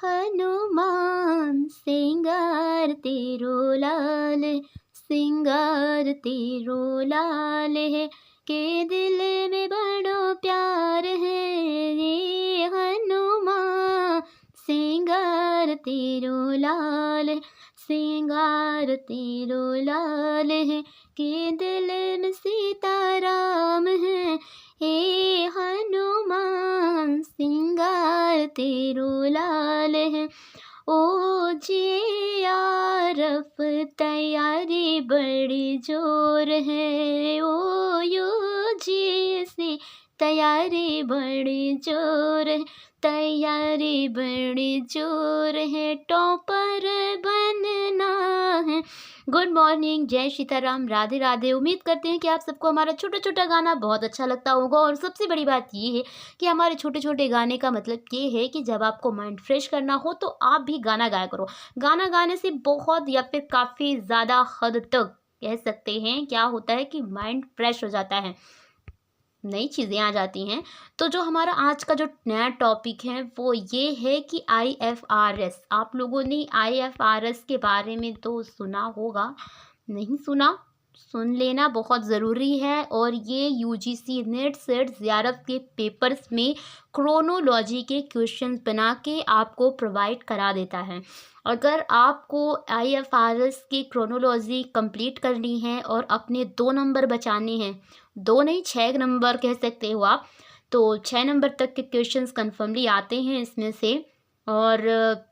हनुमान सिंगार तेरो लाल, सिंगार तेरो लाल है, के दिल में बड़ो प्यार है। ये हनुमान सिंगार तेरो लाल, सिंगार तेरो लाल है, के दिल में सीताराम है। हे हनुमान सिंगार तेरो लाल है। ओ जी आरफ तैयारी बड़ी जोर है, ओ यू जी सी तैयारी बड़ी जोर है, तैयारी बड़ी जोर है, टॉपर बनना है। गुड मॉर्निंग, जय सीताराम, राधे राधे। उम्मीद करते हैं कि आप सबको हमारा छोटा छोटा गाना बहुत अच्छा लगता होगा। और सबसे बड़ी बात ये है कि हमारे छोटे छोटे गाने का मतलब ये है कि जब आपको माइंड फ्रेश करना हो तो आप भी गाना गाया करो। गाना गाने से बहुत या फिर काफ़ी ज़्यादा हद तक कह सकते हैं क्या होता है कि माइंड फ्रेश हो जाता है, नई चीज़ें आ जाती हैं। तो जो हमारा आज का जो नया टॉपिक है वो ये है कि IFRS। आप लोगों ने IFRS के बारे में तो सुना होगा, नहीं सुना सुन लेना बहुत ज़रूरी है। और ये UGC नेट सेट ज़ेआरएफ के पेपर्स में क्रोनोलॉजी के क्वेश्चंस बना के आपको प्रोवाइड करा देता है। अगर आपको IFRS की क्रोनोलॉजी कंप्लीट करनी है और अपने 2 नंबर बचाने हैं, 2 नहीं 6 नंबर कह सकते हो आप, तो 6 नंबर तक के क्वेश्चंस कन्फर्मली आते हैं इसमें से। और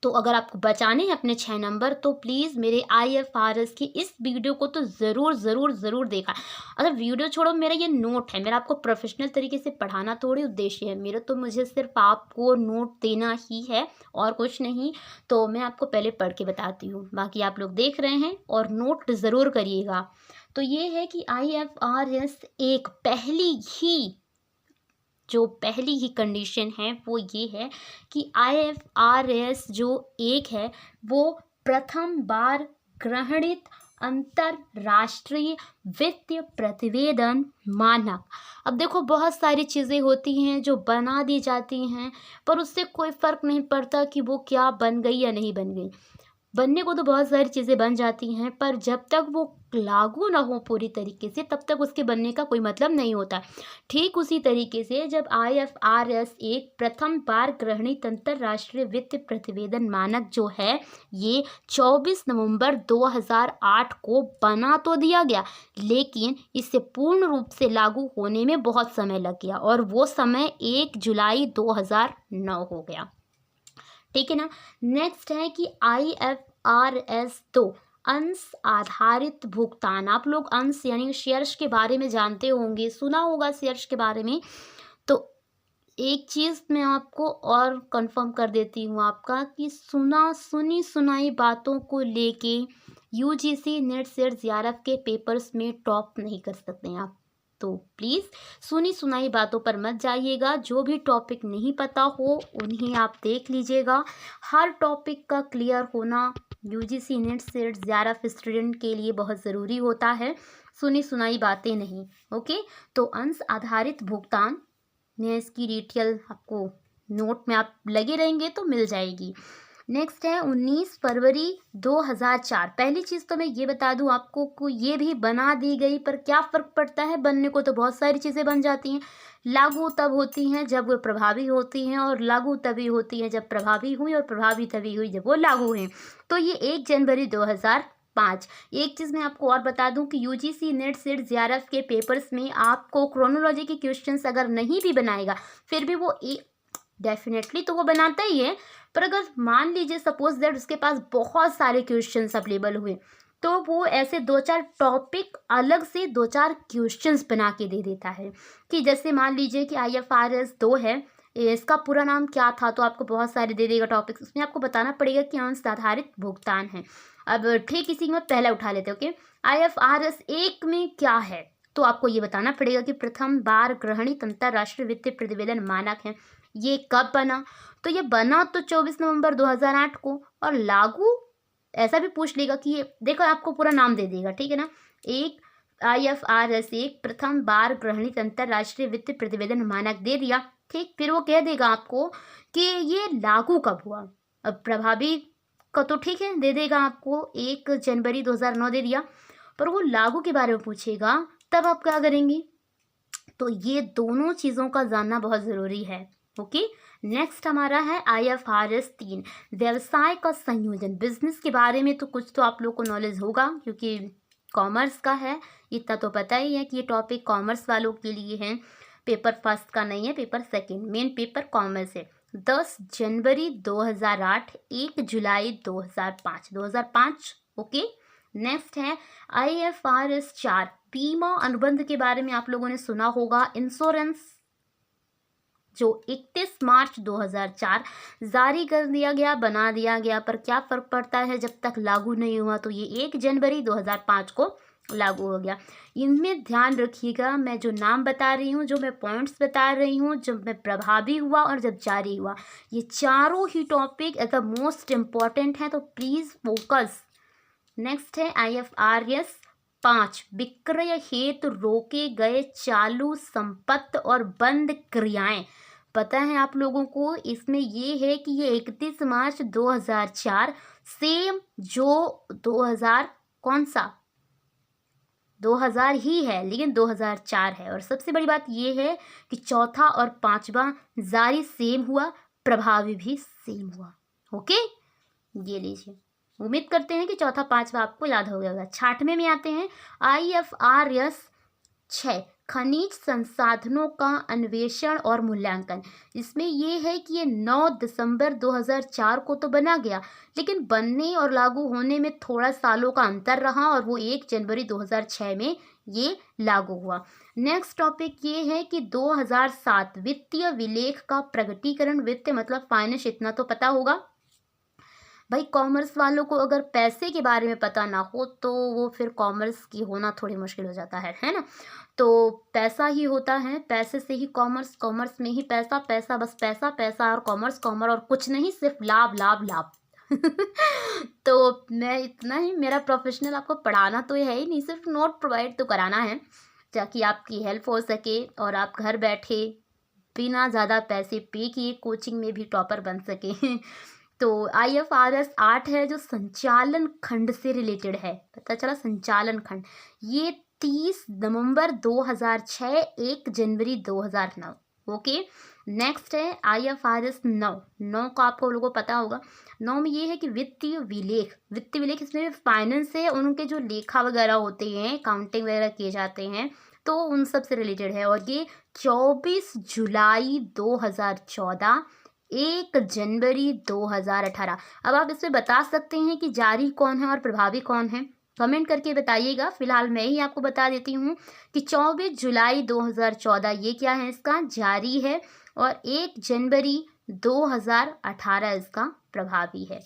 तो अगर आपको बचाने हैं अपने 6 नंबर तो प्लीज़ मेरे IFRS की इस वीडियो को तो ज़रूर ज़रूर ज़रूर देखा। अगर वीडियो छोड़ो, मेरा ये नोट है, मेरा आपको प्रोफेशनल तरीके से पढ़ाना थोड़ी उद्देश्य है मेरा, तो मुझे सिर्फ आपको नोट देना ही है और कुछ नहीं। तो मैं आपको पहले पढ़ के बताती हूँ, बाकी आप लोग देख रहे हैं और नोट ज़रूर करिएगा। तो ये है कि IFRS एक पहली ही कंडीशन है वो ये है कि IFRS जो एक है वो प्रथम बार ग्रहणित अंतरराष्ट्रीय वित्तीय प्रतिवेदन मानक। अब देखो बहुत सारी चीज़ें होती हैं जो बना दी जाती हैं पर उससे कोई फ़र्क नहीं पड़ता कि वो क्या बन गई या नहीं बन गई। बनने को तो बहुत सारी चीज़ें बन जाती हैं पर जब तक वो लागू ना हो पूरी तरीके से तब तक उसके बनने का कोई मतलब नहीं होता। ठीक उसी तरीके से जब IFRS एक प्रथम बार ग्रहणित अंतरराष्ट्रीय वित्तीय प्रतिवेदन मानक जो है ये 24 नवंबर 2008 को बना तो दिया गया, लेकिन इसे पूर्ण रूप से लागू होने में बहुत समय लग गया और वो समय 1 जुलाई 2009 हो गया। ठीक है ना। नेक्स्ट है कि IFRS 2 अंश आधारित भुगतान। आप लोग अंश यानी शेयर्स के बारे में जानते होंगे, सुना होगा शेयर्स के बारे में। तो एक चीज़ मैं आपको और कंफर्म कर देती हूँ आपका कि सुनी सुनाई बातों को लेके UGC नेट सेट ज़ेआरएफ के पेपर्स में टॉप नहीं कर सकते हैं आप। तो प्लीज़ सुनी सुनाई बातों पर मत जाइएगा। जो भी टॉपिक नहीं पता हो उन्हें आप देख लीजिएगा। हर टॉपिक का क्लियर होना UGC नेट सेट ज़ेआरएफ स्टूडेंट के लिए बहुत ज़रूरी होता है, सुनी सुनाई बातें नहीं। ओके, तो अंश आधारित भुगतान मैं इसकी डिटेल आपको नोट में आप लगे रहेंगे तो मिल जाएगी। नेक्स्ट है 19 फरवरी 2004। पहली चीज़ तो मैं ये बता दूं आपको को ये भी बना दी गई, पर क्या फ़र्क पड़ता है, बनने को तो बहुत सारी चीज़ें बन जाती हैं। लागू तब होती हैं जब वो प्रभावी होती हैं और लागू तभी होती हैं जब प्रभावी हुई और प्रभावी तभी हुई जब वो लागू हुई। तो ये 1 जनवरी 2005। एक चीज़ मैं आपको और बता दूं कि UGC नेट सेट ज़ेआरएफ के पेपर्स में आपको क्रोनोलॉजी के क्वेश्चंस अगर नहीं भी बनाएगा फिर भी वो डेफिनेटली तो वो बनाता ही है, पर अगर मान लीजिए सपोज दैट उसके पास बहुत सारे क्वेश्चंस अवेलेबल हुए तो वो ऐसे 2-4 टॉपिक अलग से 2-4 क्वेश्चंस बना के दे देता है। कि जैसे मान लीजिए कि IFRS 2 है, इसका पूरा नाम क्या था, तो आपको बहुत सारे दे देगा टॉपिक्स, उसमें आपको बताना पड़ेगा कि अंश आधारित भुगतान है। अब ठीक इसी में पहला उठा लेते हैं। ओके, IFRS 1 में क्या है, तो आपको ये बताना पड़ेगा कि प्रथम बार ग्रहणित अंतरराष्ट्रीय वित्तीय प्रतिवेदन मानक है, ये कब बना। तो ये बना तो 24 नवंबर 2008 को, और लागू ऐसा भी पूछ लेगा कि ये देखो आपको पूरा नाम दे देगा, ठीक है ना। एक IFRS 1 प्रथम बार ग्रहणित अंतरराष्ट्रीय वित्तीय प्रतिवेदन मानक दे दिया, ठीक, फिर वो कह देगा आपको कि ये लागू कब हुआ। अब प्रभावी का तो ठीक है, दे देगा आपको 1 जनवरी 2009 दे दिया, पर वो लागू के बारे में पूछेगा तब आप क्या करेंगे। तो ये दोनों चीज़ों का जानना बहुत ज़रूरी है। ओके, नेक्स्ट हमारा है IFRS 3, व्यवसाय का संयोजन। बिजनेस के बारे में तो कुछ तो आप लोग को नॉलेज होगा क्योंकि कॉमर्स का है, इतना तो पता ही है कि ये टॉपिक कॉमर्स वालों के लिए है। पेपर फर्स्ट का नहीं है, paper second, main paper commerce है। 10 जनवरी 2008, 1 जुलाई 2005। ओके, नेक्स्ट है IFRS 4, बीमा अनुबंध के बारे में आप लोगों ने सुना होगा। इंश्योरेंस जो 31 मार्च 2004 जारी कर दिया गया, बना दिया गया, पर क्या फ़र्क पड़ता है जब तक लागू नहीं हुआ, तो ये 1 जनवरी 2005 को लागू हो गया। इनमें ध्यान रखिएगा, मैं जो नाम बता रही हूँ, जो मैं पॉइंट्स बता रही हूँ, जब मैं प्रभावी हुआ और जब जारी हुआ, ये चारों ही topic as the most important हैं, तो प्लीज़ फोकस। नेक्स्ट है IFRS 5, विक्रय हेतु रोके गए चालू संपत्ति और बंद क्रियाएं। पता है आप लोगों को, इसमें ये है कि ये 31 मार्च 2004 सेम जो 2000 कौन सा 2000 ही है, लेकिन 2004 है। और सबसे बड़ी बात ये है कि चौथा और पांचवा जारी सेम हुआ, प्रभावी भी सेम हुआ। ओके, ये लीजिए, उम्मीद करते हैं कि चौथा पांचवा आपको याद हो गया होगा। 6वें में आते हैं IFRS 6, खनिज संसाधनों का अन्वेषण और मूल्यांकन। इसमें ये है कि ये 9 दिसंबर 2004 को तो बना गया, लेकिन बनने और लागू होने में थोड़ा सालों का अंतर रहा और वो 1 जनवरी 2006 में ये लागू हुआ। नेक्स्ट टॉपिक ये है कि 2007 वित्तीय विलेख का प्रगटीकरण। वित्त मतलब फाइनेंस, इतना तो पता होगा भाई। कॉमर्स वालों को अगर पैसे के बारे में पता ना हो तो वो फिर कॉमर्स की होना थोड़ी मुश्किल हो जाता है ना। तो पैसा ही होता है, पैसे से ही कॉमर्स, कॉमर्स में ही पैसा, पैसा बस पैसा, पैसा और कॉमर्स, कॉमर्स और कुछ नहीं, सिर्फ लाभ लाभ लाभ। तो मैं इतना ही, मेरा प्रोफेशनल आपको पढ़ाना तो है ही नहीं, सिर्फ नोट प्रोवाइड तो कराना है ताकि आपकी हेल्प हो सके और आप घर बैठे बिना ज़्यादा पैसे पे किए कोचिंग में भी टॉपर बन सके। तो IFRS 8 है जो संचालन खंड से रिलेटेड है, पता चला संचालन खंड। ये 30 नवंबर 2006, 1 जनवरी 2009। ओके, नेक्स्ट है IFRS 9 का आपको लोगों को पता होगा। 9 में ये है कि वित्तीय विलेख। वित्तीय विलेख इसमें फाइनेंस है, उनके जो लेखा वगैरह होते हैं, काउंटिंग वगैरह किए जाते हैं, तो उन सब से रिलेटेड है। और ये 24 जुलाई 2014, 1 जनवरी 2018। अब आप इसमें बता सकते हैं कि जारी कौन है और प्रभावी कौन है, कमेंट करके बताइएगा। फिलहाल मैं ही आपको बता देती हूँ कि 24 जुलाई 2014 ये क्या है, इसका जारी है, और 1 जनवरी 2018 इसका प्रभावी है।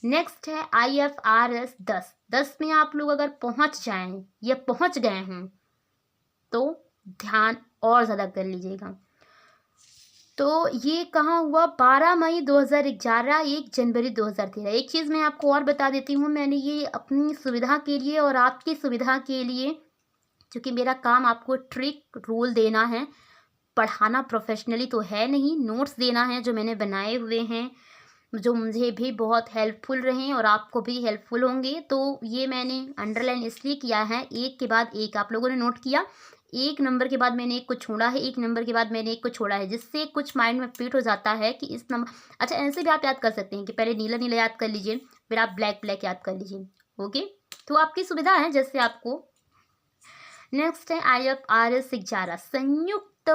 नेक्स्ट है IFRS 10 में आप लोग अगर पहुँच जाएं या पहुँच गए हों तो ध्यान और ज़्यादा कर लीजिएगा। तो ये कहाँ हुआ, 12 मई 2011, 1 जनवरी 2013। एक चीज़ मैं आपको और बता देती हूँ, मैंने ये अपनी सुविधा के लिए और आपकी सुविधा के लिए, क्योंकि मेरा काम आपको ट्रिक रूल देना है, पढ़ाना प्रोफेशनली तो है नहीं, नोट्स देना है जो मैंने बनाए हुए हैं, जो मुझे भी बहुत हेल्पफुल रहे और आपको भी हेल्पफुल होंगे। तो ये मैंने अंडरलाइन इसलिए किया है, एक के बाद एक आप लोगों ने नोट किया, एक नंबर के बाद मैंने एक को छोड़ा है, एक नंबर के बाद मैंने एक को छोड़ा है, जिससे कुछ माइंड में फिट हो जाता है कि इस नंबर। अच्छा, ऐसे भी आप याद कर सकते हैं कि पहले नीला नीला याद कर लीजिए, फिर आप ब्लैक ब्लैक याद कर लीजिए। ओके, तो आपकी सुविधा है जैसे आपको। नेक्स्ट है IFRS 11, संयुक्त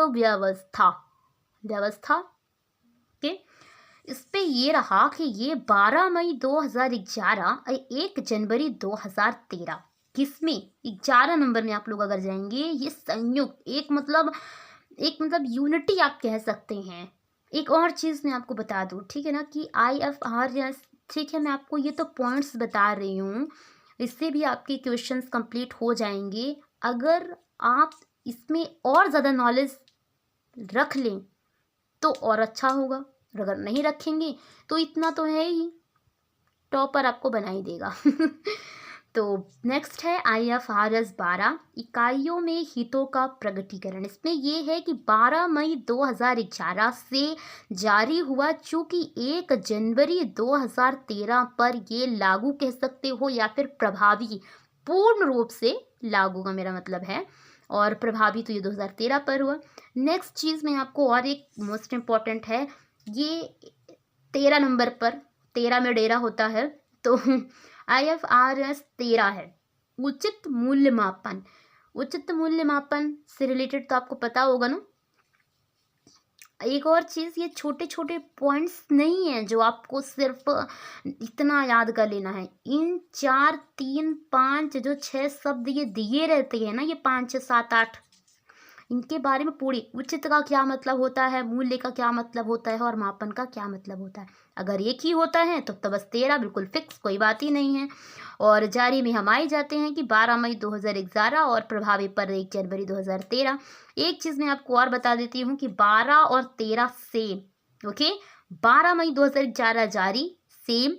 व्यवस्था। ओके, इस पे ये रहा कि ये 12 मई 2011, 1 जनवरी 2013। किसमें, 11 नंबर में आप लोग अगर जाएंगे, ये संयुक्त, एक मतलब यूनिटी आप कह सकते हैं। एक और चीज़ मैं आपको बता दूं, ठीक है ना, कि IFRS, ठीक है, मैं आपको ये तो पॉइंट्स बता रही हूँ, इससे भी आपके क्वेश्चंस कंप्लीट हो जाएंगे अगर आप इसमें और ज़्यादा नॉलेज रख लें तो और अच्छा होगा, और अगर नहीं रखेंगे तो इतना तो है ही, टॉपर आपको बना ही देगा। तो नेक्स्ट है IFRS 12 इकाइयों में हितों का प्रगटीकरण। इसमें ये है कि 12 मई 2011 से जारी हुआ, चूँकि 1 जनवरी 2013 पर ये लागू कह सकते हो या फिर प्रभावी, पूर्ण रूप से लागू का मेरा मतलब है, और प्रभावी तो ये 2013 पर हुआ। नेक्स्ट चीज़ में आपको और एक मोस्ट इम्पॉर्टेंट है, ये 13 नंबर पर 13 में डेरा होता है, तो IFRS 13 है उचित मूल्य मापन। उचित मूल्य मापन से रिलेटेड तो आपको पता होगा ना। एक और चीज़, ये छोटे छोटे पॉइंट्स नहीं है जो आपको सिर्फ इतना याद कर लेना है। इन 4, 3, 5 जो 6 शब्द ये दिए रहते हैं ना, ये 5, 6, 7, 8, इनके बारे में पूरी उचित का क्या मतलब होता है, मूल्य का क्या मतलब होता है और मापन का क्या मतलब होता है। अगर एक ही होता है तो बस 13 बिल्कुल फिक्स, कोई बात ही नहीं है। और जारी में हम आई जाते हैं कि 12 मई 2011 और प्रभावी पर 1 जनवरी 2013। एक चीज़ मैं आपको और बता देती हूँ कि 12 और 13 सेम। ओके, 12 मई 2011 जारी सेम,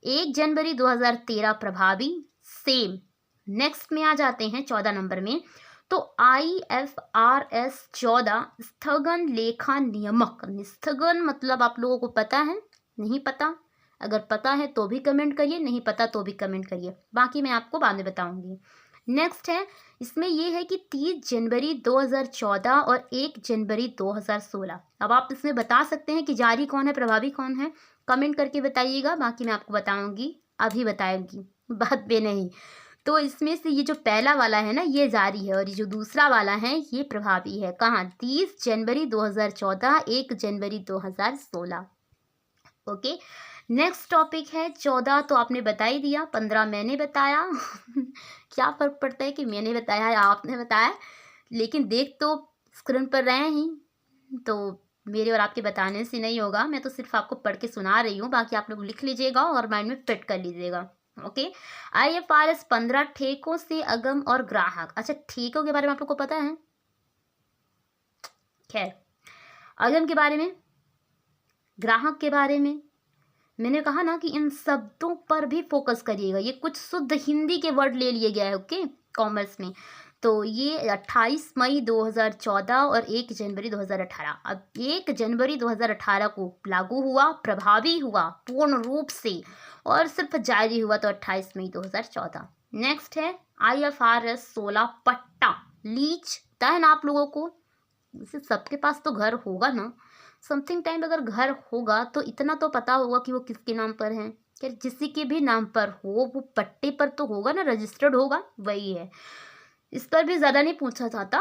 1 जनवरी 2013 प्रभावी सेम। नेक्स्ट में आ जाते हैं 14 नंबर में। तो IFRS 14 स्थगन लेखा नियमक। स्थगन मतलब आप लोगों को पता है, नहीं पता? अगर पता है तो भी कमेंट करिए, नहीं पता तो भी कमेंट करिए, बाकी मैं आपको बाद में बताऊंगी। नेक्स्ट है, इसमें ये है कि 30 जनवरी 2014 और 1 जनवरी 2016। अब आप इसमें बता सकते हैं कि जारी कौन है, प्रभावी कौन है, कमेंट करके बताइएगा, बाकी मैं आपको बताऊंगी, अभी बताऊंगी, बाद में नहीं। तो इसमें से ये जो पहला वाला है ना, ये जारी है, और ये जो दूसरा वाला है ये प्रभावी है। कहाँ? 30 जनवरी 2014, 1 जनवरी 2016। ओके, नेक्स्ट टॉपिक है 14 तो आपने बता ही दिया, 15 मैंने बताया क्या फ़र्क पड़ता है कि मैंने बताया या आपने बताया, लेकिन देख तो स्क्रीन पर रहे ही, तो मेरे और आपके बताने से नहीं होगा, मैं तो सिर्फ आपको पढ़ के सुना रही हूँ, बाकी आप लोग लिख लीजिएगा और माइंड में फिट कर लीजिएगा। ओके, IFRS 15 ठेकों से अगम और ग्राहक। अच्छा, ठेकों के बारे में आप लोग को पता है? खैर, अगम के बारे में, ग्राहक के बारे में, मैंने कहा ना कि इन शब्दों पर भी फोकस करिएगा। ये कुछ शुद्ध हिंदी के वर्ड ले लिए गया है, ओके, कॉमर्स में। तो ये 28 मई 2014 और 1 जनवरी 2018। अब 1 जनवरी 2018 को लागू हुआ, प्रभावी हुआ पूर्ण रूप से, और सिर्फ जारी हुआ तो 28 मई 2014। नेक्स्ट है IFRS 16 पट्टा लीज। पता है ना आप लोगों को, सबके पास तो घर होगा ना, समथिंग टाइम अगर घर होगा तो इतना तो पता होगा कि वो किसके नाम पर है। क्या जिसी के भी नाम पर हो वो पट्टे पर तो होगा ना, रजिस्टर्ड होगा, वही है। इस पर भी ज़्यादा नहीं पूछा जाता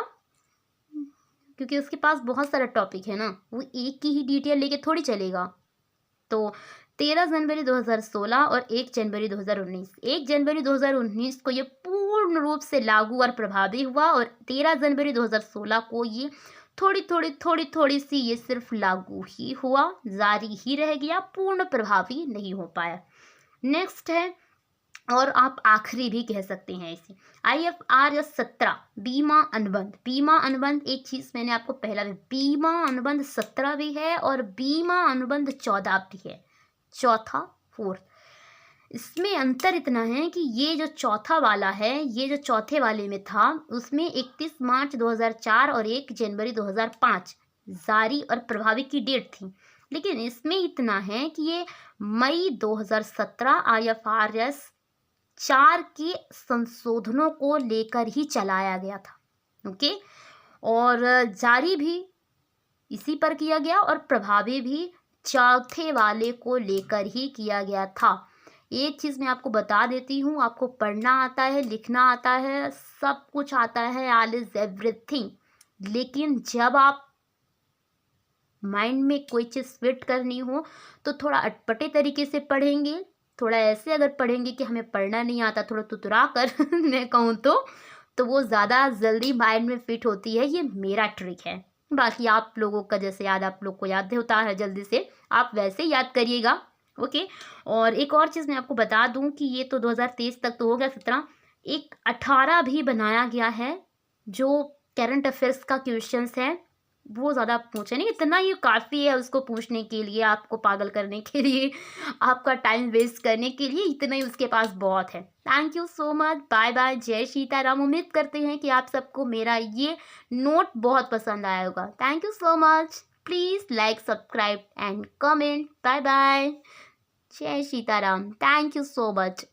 क्योंकि उसके पास बहुत सारा टॉपिक है ना, वो एक की ही डिटेल लेके थोड़ी चलेगा। तो 13 जनवरी 2016 और 1 जनवरी 2019। 1 जनवरी 2019 को ये पूर्ण रूप से लागू और प्रभावी हुआ, और 13 जनवरी 2016 को ये थोड़ी सी ये सिर्फ लागू ही हुआ, जारी ही रह गया, पूर्ण प्रभावी नहीं हो पाया। नेक्स्ट है, और आप आखिरी भी कह सकते हैं इसे, IFRS 17 बीमा अनुबंध। बीमा अनुबंध, एक चीज़ मैंने आपको पहला भी, बीमा अनुबंध 17 भी है और बीमा अनुबंध 14 भी है, चौथा, फोर्थ। इसमें अंतर इतना है कि ये जो चौथा वाला है, ये जो चौथे वाले में था, उसमें 31 मार्च 2004 और 1 जनवरी 2005 जारी और प्रभावी की डेट थी, लेकिन इसमें इतना है कि ये मई 2017 IFRS 4 के संशोधनों को लेकर ही चलाया गया था। ओके, और जारी भी इसी पर किया गया और प्रभावी भी चौथे वाले को लेकर ही किया गया था। एक चीज़ मैं आपको बता देती हूँ, आपको पढ़ना आता है, लिखना आता है, सब कुछ आता है, ऑल इज एवरीथिंग, लेकिन जब आप माइंड में कोई चीज़ फिट करनी हो तो थोड़ा अटपटे तरीके से पढ़ेंगे, थोड़ा ऐसे अगर पढ़ेंगे कि हमें पढ़ना नहीं आता, थोड़ा तुतरा कर मैं कहूँ तो वो ज़्यादा जल्दी माइंड में फिट होती है। ये मेरा ट्रिक है, बाकी आप लोगों का जैसे याद आप लोग को याद होता है जल्दी से, आप वैसे याद करिएगा। ओके, और एक और चीज़ मैं आपको बता दूं कि ये तो 2023 तक तो हो गया 17, एक 18 भी बनाया गया है जो करंट अफेयर्स का क्वेश्चंस है, वो ज़्यादा पूछे नहीं, इतना ही काफ़ी है उसको पूछने के लिए, आपको पागल करने के लिए, आपका टाइम वेस्ट करने के लिए, इतना ही उसके पास बहुत है। Thank you so much, bye bye, जय सीताराम। उम्मीद करते हैं कि आप सबको मेरा ये नोट बहुत पसंद आया होगा। Thank you so much, please like, subscribe and comment. Bye bye, जय Sitaram, thank you so much.